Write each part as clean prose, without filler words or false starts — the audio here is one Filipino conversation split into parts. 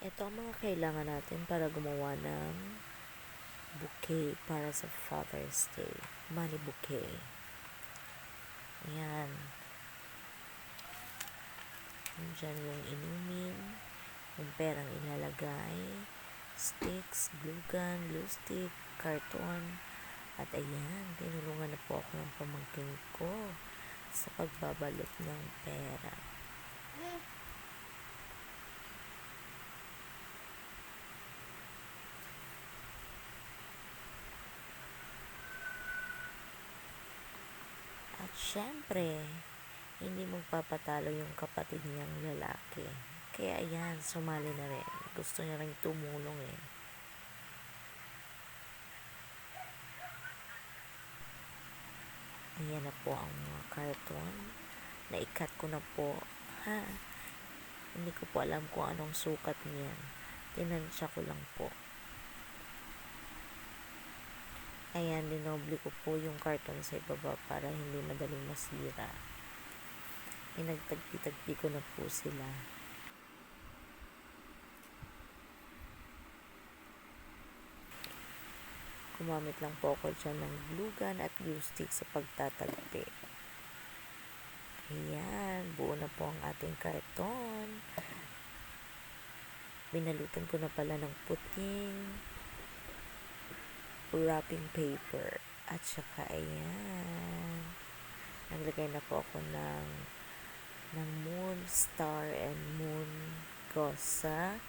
Ito ang mga kailangan natin para gumawa ng bouquet para sa Father's Day. Money bouquet. Ayan. Diyan yung inumin, yung perang ilalagay, sticks, glue gun, glue stick, karton, at ayan, tinulungan na po ako ng pamangkin ko sa pagbabalot ng pera. At syempre, hindi magpapatalo yung kapatid niyang lalaki. Kaya ayan, sumali na rin. Gusto niya rin tumulong eh. Ayan na po ang mga karton. Naikat ko na po. Ha? Hindi ko po alam kung anong sukat niyan. Tinansya ko lang po. Ayan, dinoble ko po yung karton sa ibaba para hindi madaling masira. Inagtagpi-tagpi ko na po sila. Gumamit lang po ako dyan ng glue gun at glue stick sa pagtatagpi. Ayan, buo na po ang ating karton. Binalutan ko na pala ng puting wrapping paper. At saka ayan, naglagay na po ako ng moon, star, and moon cross sa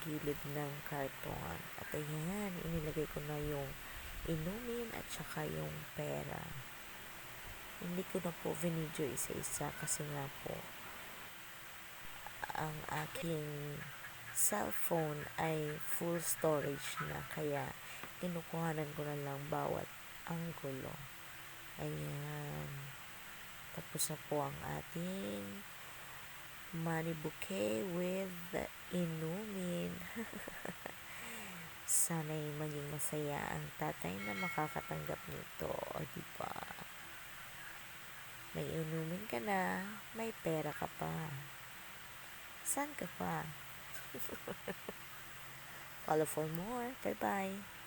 gilid ng karton. At ayan, inilagay ko na yung inumin at saka yung pera. Hindi ko na po video isa-isa kasi nga po ang aking cellphone ay full storage na, kaya kinukuhanan ko na lang bawat anggulo. Ayan, tapos na po ang ating money bouquet with inumin. Sana'y maging masaya ang tatay na makakatanggap nito, o diba? May inumin ka na, may pera ka pa. Saan ka pa? Follow for more. Bye-bye.